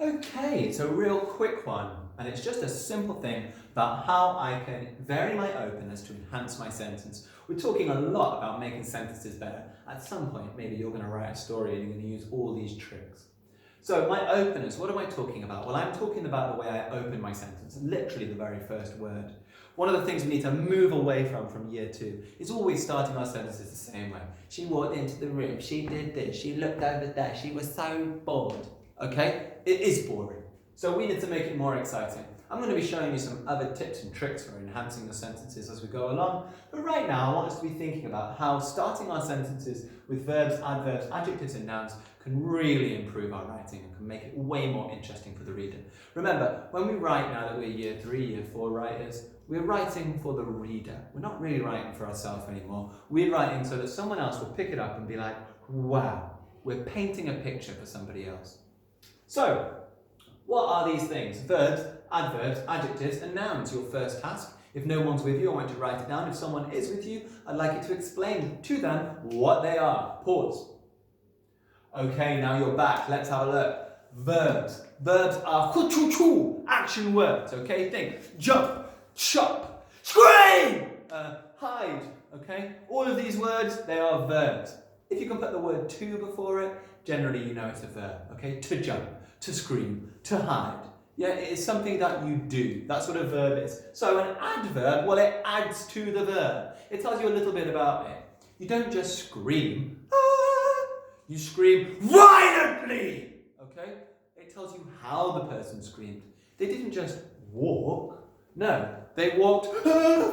Okay, it's a real quick one, and it's just a simple thing about how I can vary my openness to enhance my sentence. We're talking a lot about making sentences better. At some point, maybe you're going to write a story and you're going to use all these tricks. So my openness, what am I talking about? Well, I'm talking about the way I open my sentence, literally the very first word. One of the things we need to move away from year 2 is always starting our sentences the same way. She walked into the room, she did this, she looked over there, she was so bored. Okay? It is boring. So we need to make it more exciting. I'm going to be showing you some other tips and tricks for enhancing the sentences as we go along. But right now, I want us to be thinking about how starting our sentences with verbs, adverbs, adjectives and nouns can really improve our writing and can make it way more interesting for the reader. Remember, when we write now that we're year 3, year 4 writers, we're writing for the reader. We're not really writing for ourselves anymore. We're writing so that someone else will pick it up and be like, wow, we're painting a picture for somebody else. So, what are these things? Verbs, adverbs, adjectives, and nouns. Your first task. If no one's with you, I want you to write it down. If someone is with you, I'd like you to explain to them what they are. Pause. Okay, now you're back. Let's have a look. Verbs. Verbs are action words. Okay, think. Jump, chop, scream, hide. Okay, all of these words, they are verbs. If you can put the word to before it, generally you know it's a verb. Okay, to jump, to scream, to hide. Yeah, it is something that you do. That's what a verb is. So an adverb, well, it adds to the verb. It tells you a little bit about it. You don't just scream. Ah! You scream violently. Okay? It tells you how the person screamed. They didn't just walk. No, they walked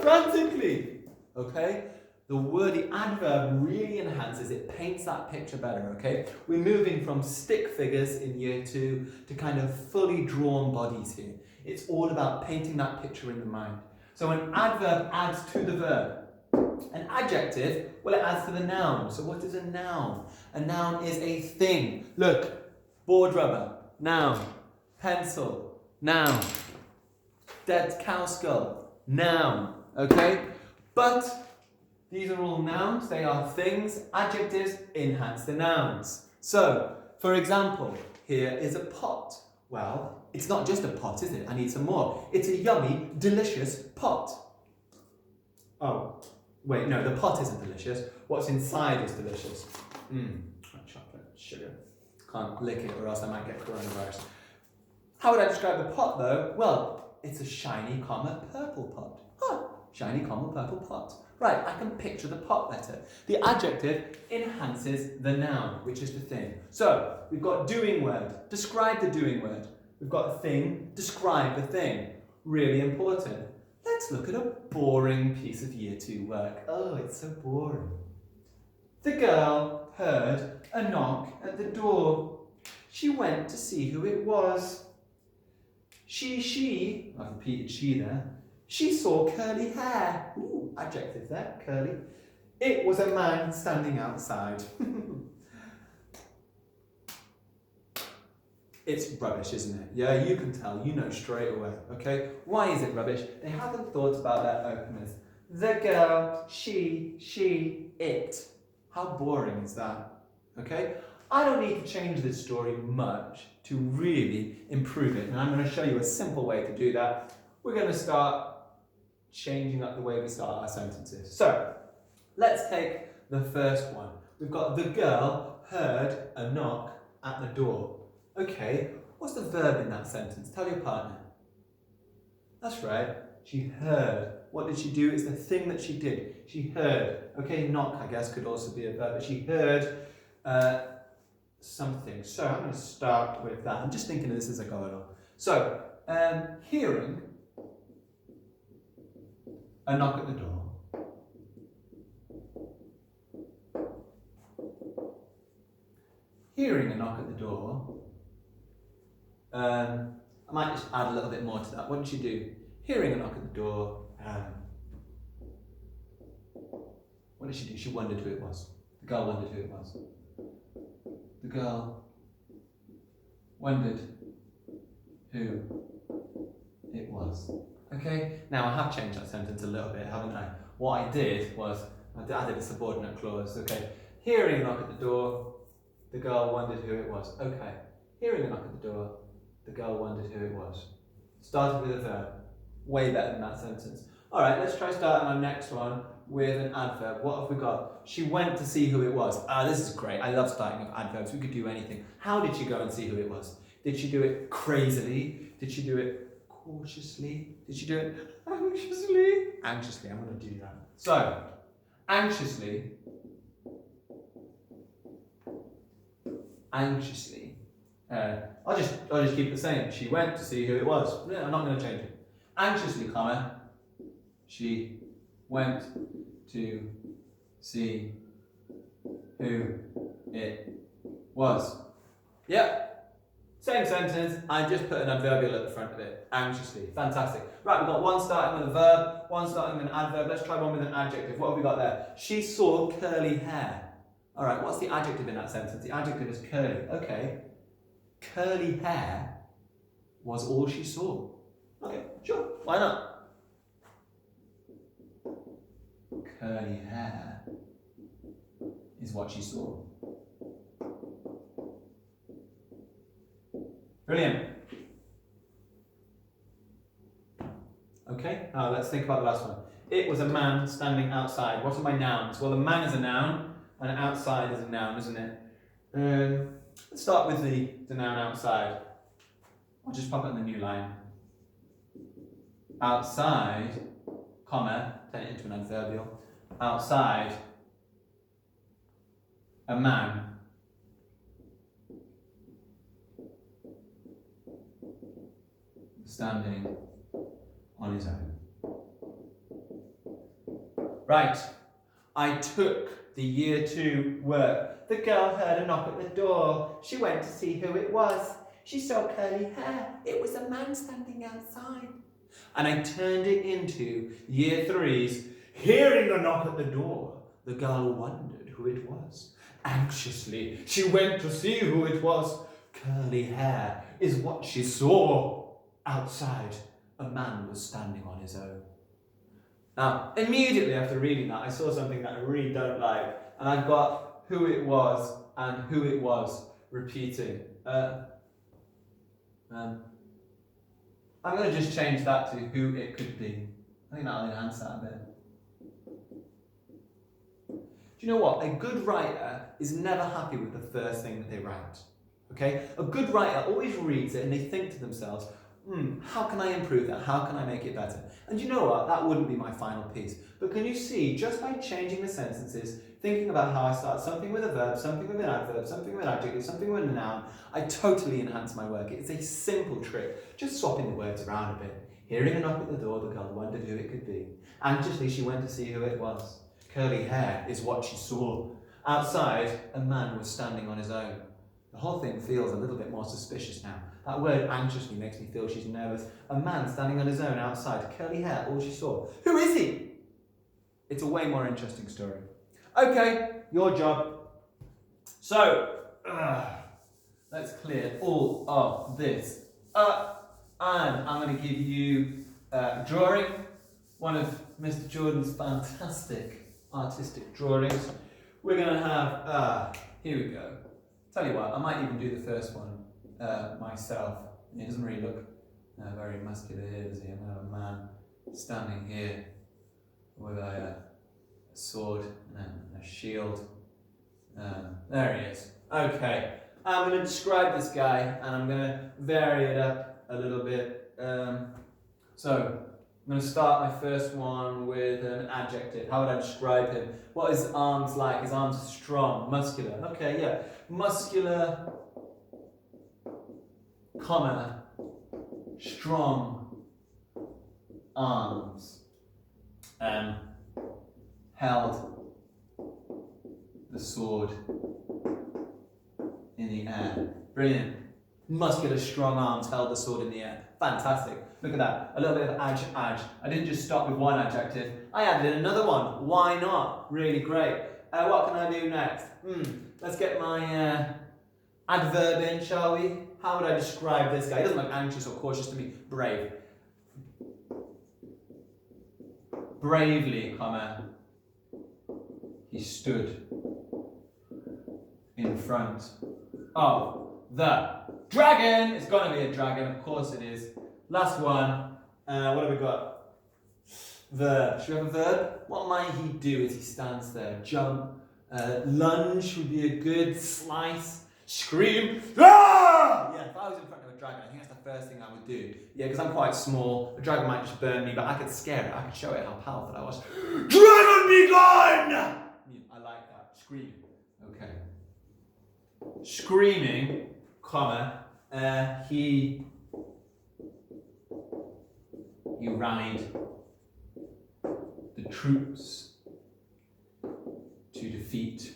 frantically. Okay? The adverb really enhances, it paints that picture better, okay? We're moving from stick figures in year 2 to kind of fully drawn bodies here. It's all about painting that picture in the mind. So an adverb adds to the verb. An adjective, well, it adds to the noun. So what is a noun? A noun is a thing. Look, board rubber, noun. Pencil, noun. Dead cow skull, noun, okay? But these are all nouns, they are things. Adjectives enhance the nouns. So, for example, here is a pot. Well, it's not just a pot, is it? I need some more. It's a yummy, delicious pot. Oh, wait, no, the pot isn't delicious. What's inside is delicious. Chocolate, sugar. Can't lick it or else I might get coronavirus. How would I describe the pot though? Well, it's a shiny, purple pot. Huh, shiny, purple pot. Right, I can picture the pot better. The adjective enhances the noun, which is the thing. So, we've got doing word. Describe the doing word. We've got a thing. Describe the thing. Really important. Let's look at a boring piece of year 2 work. Oh, it's so boring. The girl heard a knock at the door. She went to see who it was. I've repeated she there. She saw curly hair. Ooh, adjective there, curly. It was a man standing outside. It's rubbish, isn't it? Yeah, you can tell, you know straight away, okay? Why is it rubbish? They haven't thought about their openers. The girl, she, it. How boring is that? Okay? I don't need to change this story much to really improve it, and I'm going to show you a simple way to do that. We're going to start changing up the way we start our sentences. So, let's take the first one. We've got the girl heard a knock at the door. Okay, what's the verb in that sentence? Tell your partner. That's right, she heard. What did she do? It's the thing that she did. She heard. Okay, knock, I guess, could also be a verb, but she heard something. So I'm going to start with that. I'm just thinking of this as I go along. So, hearing a knock at the door. Hearing a knock at the door. I might just add a little bit more to that. What did she do? Hearing a knock at the door. What did she do? She wondered who it was. The girl wondered who it was. The girl wondered who it was. Okay, now I have changed that sentence a little bit, haven't I? What I did was, I added a subordinate clause. Okay, hearing a knock at the door, the girl wondered who it was. Okay, hearing a knock at the door, The girl wondered who it was. Started with a verb. Way better than that sentence. All right, let's try starting our next one with an adverb. What have we got? She went to see who it was. Ah, this is great. I love starting with adverbs. We could do anything. How did she go and see who it was? Did she do it crazily? Did she do it cautiously? Did she do it anxiously? Anxiously, I'm going to do that. So, anxiously. I'll just keep the same. She went to see who it was. I'm not going to change it. Anxiously, comma. She went to see who it was. Yep. Same sentence. I just put an adverbial at the front of it. Anxiously. Fantastic. Right, we've got one starting with a verb, one starting with an adverb. Let's try one with an adjective. What have we got there? She saw curly hair. All right, what's the adjective in that sentence? The adjective is curly. Okay. Curly hair was all she saw. Okay, sure. Why not? Curly hair is what she saw. Brilliant. Okay, now let's think about the last one. It was a man standing outside. What are my nouns? Well, a man is a noun, and outside is a noun, isn't it? Let's start with the noun outside. I'll just pop it in the new line. Outside, comma, turn it into an adverbial. Outside, a man standing on his own. Right, I took the year 2 work. The girl heard a knock at the door. She went to see who it was. She saw curly hair. It was a man standing outside. And I turned it into year 3's hearing a knock at the door. The girl wondered who it was. Anxiously, she went to see who it was. Curly hair is what she saw. Outside, a man was standing on his own. Now, immediately after reading that, I saw something that I really don't like. And I've got who it was and who it was repeating. I'm going to just change that to who it could be. I think that'll enhance that a bit. Do you know what? A good writer is never happy with the first thing that they write. Okay? A good writer always reads it and they think to themselves, how can I improve that? How can I make it better? And you know what? That wouldn't be my final piece. But can you see, just by changing the sentences, thinking about how I start something with a verb, something with an adverb, something with an adjective, something with a noun, I totally enhance my work. It's a simple trick. Just swapping the words around a bit. Hearing a knock at the door, the girl wondered who it could be. Anxiously, she went to see who it was. Curly hair is what she saw. Outside, a man was standing on his own. The whole thing feels a little bit more suspicious now. That word anxiously makes me feel she's nervous. A man standing on his own outside, curly hair, all she saw. Who is he? It's a way more interesting story. Okay, your job. So, let's clear all of this up. And I'm going to give you a drawing. One of Mr. Jordan's fantastic artistic drawings. We're going to have, here we go. Tell you what, I might even do the first one myself. It doesn't really look very muscular here, does he? I'm going to have a man standing here with a sword and a shield. There he is. Okay, I'm going to describe this guy and I'm going to vary it up a little bit. So, I'm going to start my first one with an adjective. How would I describe him? What are his arms like? His arms are strong, muscular. Okay, yeah. Muscular, comma, strong arms. Held the sword in the air. Brilliant. Muscular, strong arms held the sword in the air. Fantastic. Look at that. A little bit of adj. I didn't just stop with one adjective. I added in another one. Why not? Really great. What can I do next? Let's get my adverb in, shall we? How would I describe this guy? He doesn't look anxious or cautious to me. Brave. Bravely, comma, he stood in front of the Dragon! It's gonna be a dragon, of course it is. Last one. What have we got? Verb. Should we have a verb? What might he do as he stands there? Jump. Lunge would be a good. Slice. Scream. Ah! Yeah, if I was in front of a dragon, I think that's the first thing I would do. Yeah, because I'm quite small. A dragon might just burn me, but I could scare it. I could show it how powerful I was. Dragon be gone! I like that. Screaming. Okay. Screaming, comma, you ride the troops to defeat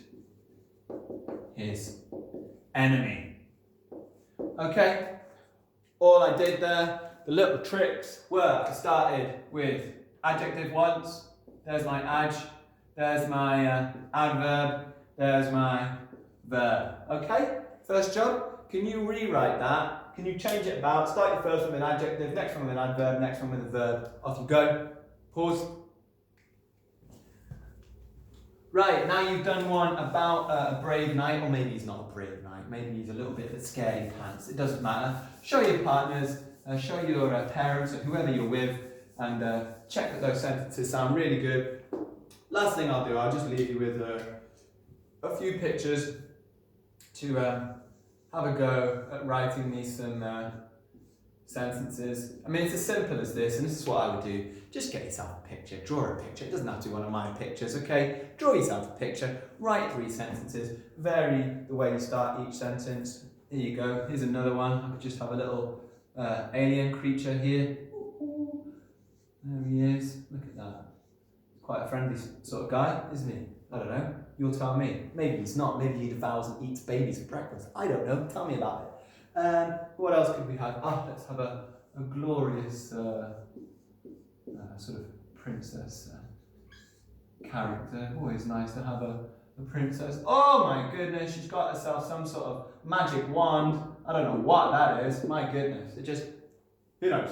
his enemy. Okay, all I did there, the little tricks were I started with adjective once, there's my adj, there's my adverb, there's my verb. Okay, first job, can you rewrite that? Can you change it about? Start your first one with an adjective, next one with an adverb, next one with a verb. Off you go. Pause. Right, now you've done one about a brave knight, or maybe he's not a brave knight, maybe he's a little bit of a scaredy pants. It doesn't matter. Show your partners, show your parents, or whoever you're with, and check that those sentences sound really good. Last thing I'll do, I'll just leave you with a few pictures to have a go at writing me some sentences. I mean, it's as simple as this, and this is what I would do. Just get yourself a picture, draw a picture. It doesn't have to be one of my pictures, okay? Draw yourself a picture, write 3 sentences, vary the way you start each sentence. Here you go, here's another one. I could just have a little alien creature here. There he is, look at that. Quite a friendly sort of guy, isn't he? I don't know. You'll tell me. Maybe he's not. Maybe he devours and eats babies for breakfast. I don't know. Tell me about it. What else could we have? Let's have a glorious sort of princess character. Always nice to have a princess. Oh my goodness, she's got herself some sort of magic wand. I don't know what that is. My goodness. It just, who knows?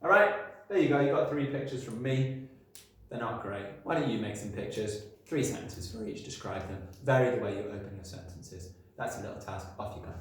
All right, there you go. You got 3 pictures from me. They're not great. Why don't you make some pictures? 3 sentences for each, describe them. Vary the way you open your sentences. That's a little task. Off you go.